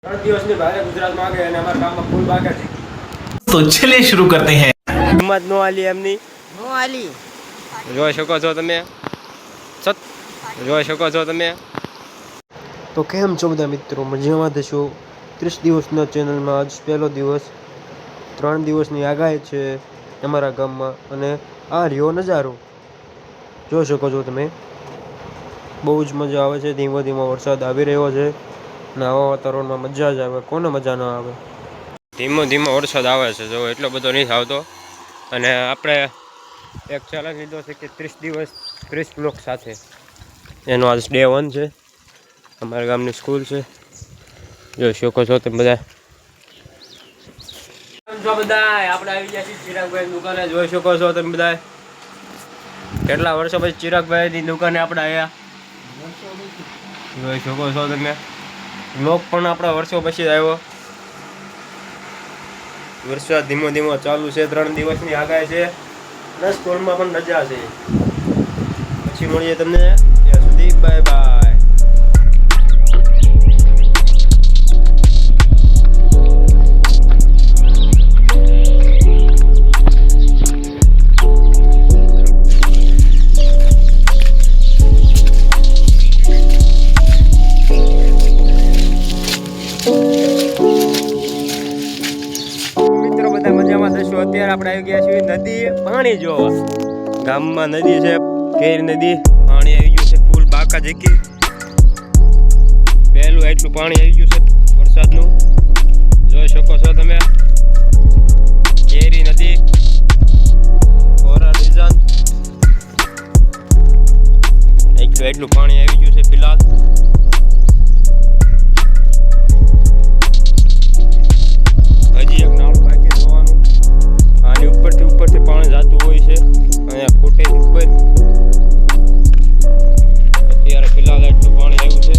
3 દિવસની ભારે ગુજરાતમાં આગે અને અમારા ગામમાં ફૂલ બાકી છે. તો ચલિए शुरू करते हैं. હિંમત નો આલી એમની નો આલી જોઈ શકો છો તમે જોઈ શકો છો તમે. તો કેમ છો બધા મિત્રો, મજામાં થશો? 30 દિવસના ચેનલમાં આજ પહેલો દિવસ. 3 દિવસની આગાહી છે અમારા ગામમાં અને આ રહ્યો નજારો જોઈ શકો છો તમે. બહુ જ મજા આવે છે. ધીમો ધીમો વરસાદ આવી રહ્યો છે અને આવા વાતાવરણમાં મજા જ આવે. કોને મજા ન આવે? ધીમો ધીમો વરસાદ આવે છે, જો એટલો બધો નથી આવતો. અને આપણે એક ચેલેન્જ લીધો છે કે 30 દિવસ 30 બ્લોક સાથે. એનો આજ ડે 1 છે. અમારા ગામની સ્કૂલ છે, જોઈ શકો છો તમે બધા. આપણે આવી ગયા છીએ ચિરાગભાઈ દુકાને. જોઈ શકો છો તમે બધા. કેટલા વર્ષો પછી ચિરાગભાઈની દુકાને આપણે આવ્યા. જોઈ શકો છો તમે. બ્લોક પણ આપણા વર્ષો પછી આવ્યો. વરસાદ ધીમો ધીમો ચાલુ છે. 3 દિવસની આગાહી છે અને સ્કૂલમાં પણ રજા છે. પછી મળીએ તમને. ત્યાં સુધી બાય બાય. અત્યારે આપણે આવી ગયા છીએ નદી પાણી જોવા. ગામમાં નદી છે, કેર નદી. પાણી આવી ગયું છે ફૂલ બાકા જેકી. પહેલું એટલું પાણી આવી ગયું છે વરસાદનું. જોઈ શકો છો તમે. કેરી નદી ફોરા ડિઝાઇન એટલું પાણી આવી ગયું છે ફિલહાલ. હજી એક નાળું બાકી જોવાનું. આની ઉપરથી પાણી જતું હોય છે અહીંયા કોટેજ ઉપર. અત્યારે ફિલહાલ એટલું પાણી આવ્યું છે.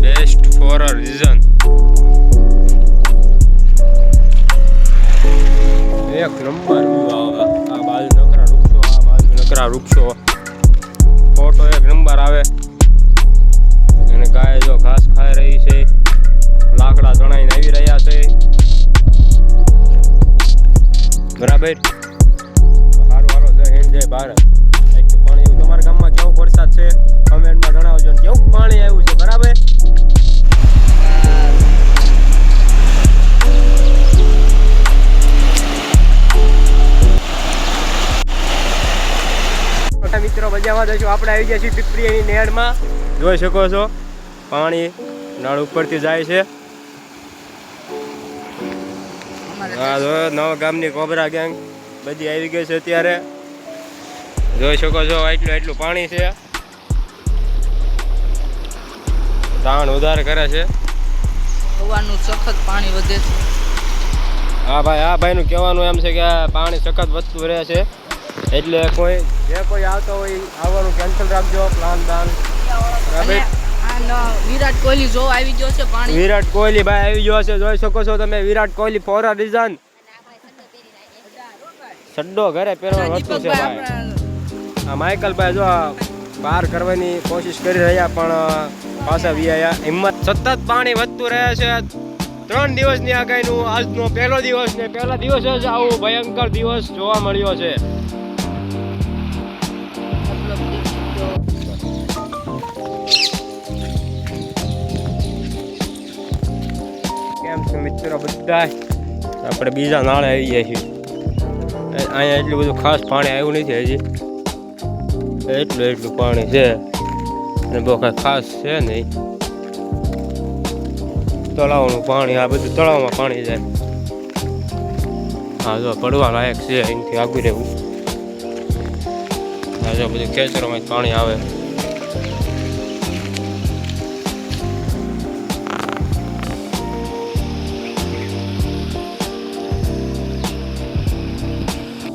Best for a reason. એક નંબર વ્યૂ આવે. આ બાજુ નકરા વૃક્ષો, આ બાજુ નકરા વૃક્ષો. ફોટો એક નંબર આવે. અને ગાય જો ઘાસ ખાઈ રહી છે. લાકડા તણાઈને આવી રહ્યા છે. બરાબર. સારું હાલો. જય હિન્દ, જય ભારત. એટલું પાણી આવ્યું. તમારા ગામમાં કેવો વરસાદ છે કમેન્ટમાં જણાવજો. ને કેવું પાણી આવ્યું છે? બરાબર. મિત્રો મજામાં થશું. આપણે આવી ગયા છીએ પીપળીની નહેરમાં. જોઈ શકો છો પાણી નળ ઉપરથી જાય છે. નવા ગામની કોબરા ગેંગ બધી આવી ગઈ છે અત્યારે. જોઈ શકો છો એટલું પાણી છે. ધાણ ઉધાર કરે છે. હવાનું સખત પાણી વધે છે. હા ભાઈનું કહેવાનું એમ છે કે પાણી સખત વધતું રહે છે. એટલે જે કોઈ આવતો હોય આવવાનું કેન્સલ રાખજો. પ્લાન વિરાટ કોહલી જો આવી ગયો છે. પાણી વિરાટ કોહલી ભાઈ આવી ગયો છે. જોઈ શકો છો તમે. Virat Kohli for a reason. સડ્ડો ઘરે પહેરવાનો વસ્તુ છે ભાઈ. આ માઇકલ ભાઈ જો પાર કરવાની કોશિશ કરી રહ્યા પણ પાછા વિયા. હિંમત. સતત પાણી વધતું રહે છે. 3 દિવસની આગાહીનું આજનો પહેલો દિવસ ને પહેલા દિવસે જ આવું ભયંકર દિવસ જોવા મળ્યો છે. કેમ છો મિત્રો બધા? આપણે બીજા નાળે આવી ગયા છીએ. અહીંયા એટલું બધું ખાસ પાણી આવ્યું નથી હજી. એટલું પાણી છે અને બહુ કાંઈ ખાસ છે નહીં. તળાવનું પાણી, આ બધું તળાવમાં પાણી જાય. હા જો પડવા લાયક છે. અહીંથી આગળ રહેવું. હા જો બધું ખેતરોમાં પાણી આવે.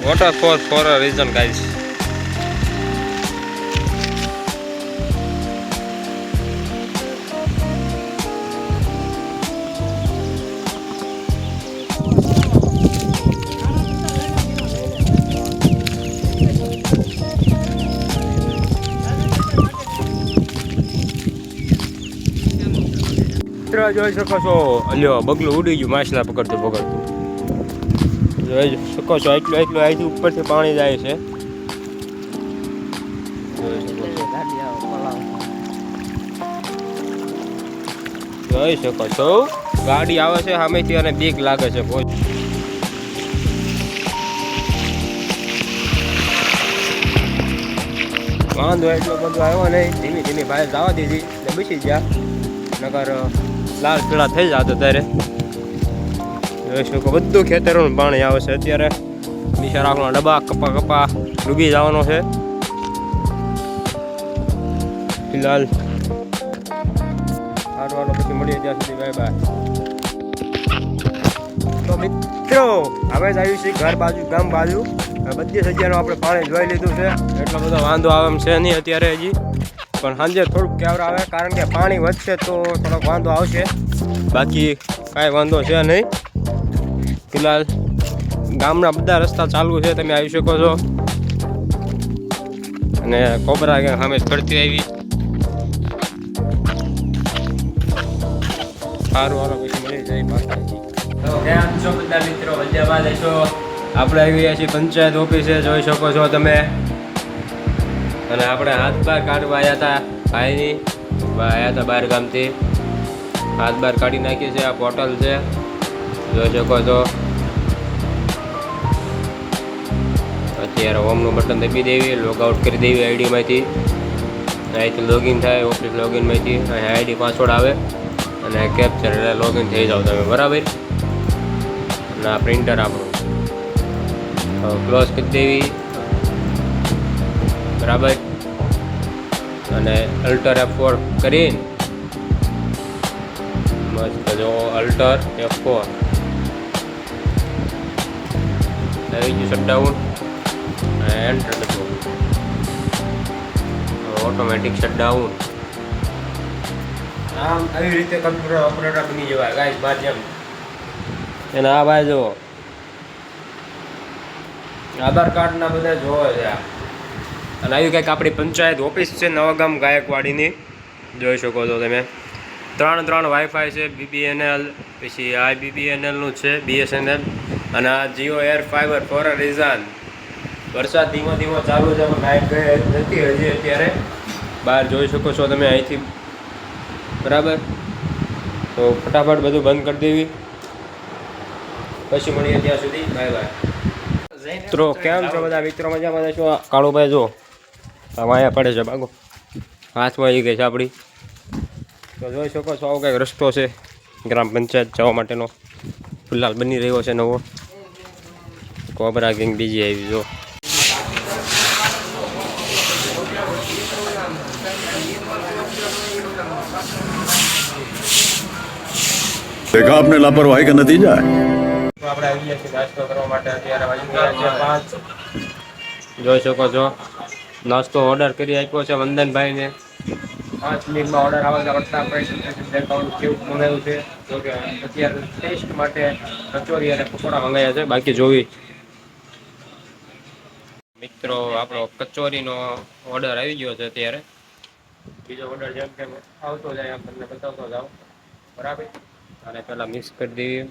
Waterfall for a reason, guys. મિત્ર જોઈ શકો છો, લ્યો બગલું ઉડી ગયું માછલા પકડતું જોઈ શકો છો. એટલું અહીંથી ઉપરથી પાણી જાય છે. જોઈ શકો છો ગાડી આવે છે સામેથી અને બીક લાગે છે. વાંધો એટલો બધો આવ્યો નહીં, ધીમી ધીમી બહાર જવા દીધી ને બેસી ગયા, નકર લાલ પીળા થઈ જતો ત્યારે. જોઈ શકો બધું ખેતરોનું પાણી આવે છે અત્યારે. બિચારા રાખવાનો ડબ્બા કપા ડૂબી જવાનો છે ફિલહાલ. સારવાનો પછી મળીએ ત્યાં સુધી બાય બાય. તો મિત્રો હવે જ આવ્યું છે ઘર બાજુ ગામ બાજુ. બધી જગ્યાનું આપણે પાણી જોઈ લીધું છે, એટલો બધો વાંધો આવે એમ છે નહીં અત્યારે હજી, પણ સાંજે થોડુંક કેવર આવે કારણ કે પાણી વધશે તો થોડોક વાંધો આવશે, બાકી કાંઈ વાંધો છે નહીં. ફિલહાલ ગામના બધા રસ્તા ચાલુ છે, તમે આવી શકો છો. અને કોબરા કે સામે ફરતી આવી. સારું વાળો પછી મળી જાય માતાજી. તો કેમ છો બધા મિત્રો, મજામાં જશો. આપણે આવી ગયા છીએ પંચાયત ઓફિસે, જોઈ શકો છો તમે. અને આપણે હાથ બાર કાઢવા આવ્યા હતા ભાઈની, આવ્યા હતા બહાર ગામથી. હાથ બાર કાઢી નાખીએ છીએ. આ પોર્ટલ છે, જોઈ શકો છો. અત્યારે હોમનું બટન દબી દેવી, લોગઆઉટ કરી દેવી આઈડીમાંથી. અહીંથી લોગિન થાય ઓફિસ લોગિનમાંથી. અહીં આઈડી પાસવર્ડ આવે અને કેપ્ચર એટલે લોગિન થઈ જાવ તમે, બરાબર. અને આ પ્રિન્ટર આપણું ક્લોઝ કરી દેવી, બરાબર. અને અલ્ટર F4 કરીને મસ્ત જો અલ્ટર F4 આવી ગયું શટડાઉન. એન્ટર દબાવો, ઓટોમેટિક શટડાઉન. આમ આવી રીતે કમ્પ્યુટર ઓપરેટર બની જવાય ગાઈસ બાર જેમ. અને આ ભાઈ જો આધાર કાર્ડના બધા જોવે છે. અને આવી કંઈક આપણી પંચાયત ઓફિસ છે નવાગામ ગાયકવાડીની, જોઈ શકો છો તમે. 3 વાઈફાઈ છે, BBNL, પછી આ BBNLનું છે, BSNL, અને આ Jio air fibre for a reason. વરસાદ ધીમો ધીમો ચાલુ છે, પણ લાઈટ ગઈ નથી હજી અત્યારે. બહાર જોઈ શકો છો તમે અહીંથી, બરાબર. તો ફટાફટ બધું બંધ કરી દેવી, પછી મળીએ ત્યાં સુધી બાય બાય. મિત્રો કેમ છો બધા મિત્રો, મજામાં છો. કાળુભાઈ જો માયા પડે છે ભાગો, હાથમાં આવી ગઈ છે આપણી. તો જોઈ શકો છો આવો કંઈક રસ્તો છે ગ્રામ પંચાયત જવા માટેનો, ફિલહાલ બની રહ્યો છે નવો. કોબરા ગેંગ બીજી આવી જો. देखा आपने लापरवाही का नतीजा है. આપણે આવી ગયા છીએ નાસ્તો કરવા માટે. અત્યારે વાગી ગયા છે 5. જોઈ શકો છો નાસ્તો ઓર્ડર કરી આપ્યો છે વંદનભાઈને. 5 મિનિટમાં ઓર્ડર આવે છે. ફટાફટ દેખાવાનું કેવું મંગાવ્યું છે. જો કે અત્યારે ટેસ્ટ માટે કચોરી અને પકોડા મંગાવ્યા છે, બાકી જોવી. મિત્રો આપણો કચોરીનો ઓર્ડર આવી ગયો છે અત્યારે. બીજો ઓર્ડર જેમ કે આવતો જાય એમ તમને બતાવતો જાઓ, બરાબર. અને પહેલાં મિક્સ કરી દેવી.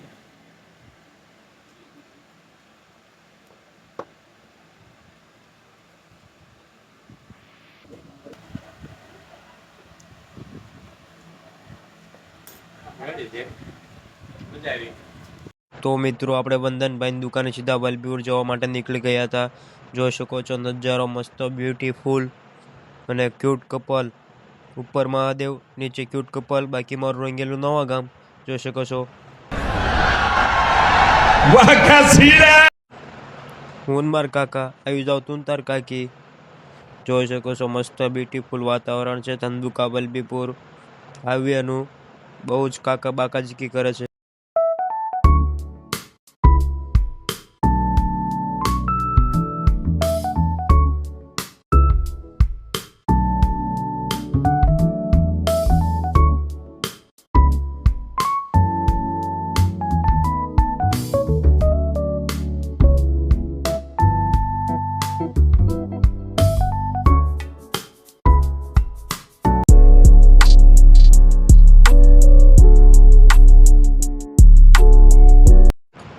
તો મિત્રો આપણે વંદનભાઈની દુકાને સીધા વલભીપુર જવા માટે નીકળી ગયા હતા. જોઈ શકો છો નજારો મસ્ત બ્યુટીફુલ અને ક્યુટ કપલ. ઉપર મહાદેવ, નીચે ક્યુટ કપલ. બાકી મારું રંગેલું નવાગામ જોઈ શકો છો. હું માર કાકા આવી જાવ તું તાર કાકી. જોઈ શકો છો મસ્ત બ્યુટીફુલ વાતાવરણ છે. ધંધુકા વલભીપુર હાઈવેનું બહુ જ કાકા બાકાજીકી કરે છે.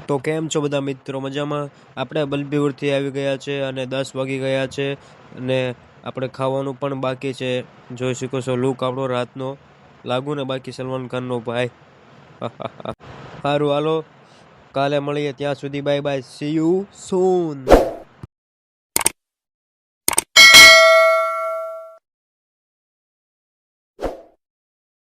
તો કેમ છો બધા મિત્રો? મજામાં? આપણે બલબીરથી આવી ગયા છે અને 10 વાગી ગયા છે અને આપણે ખાવાનું પણ બાકી છે. જોઈ શકો છો લુક આપણો રાતનો લાગુ ને બાકી સલમાન ખાનનો ભાઈ. સારું હાલો કાલે મળીએ, ત્યાં સુધી bye bye, C you soon.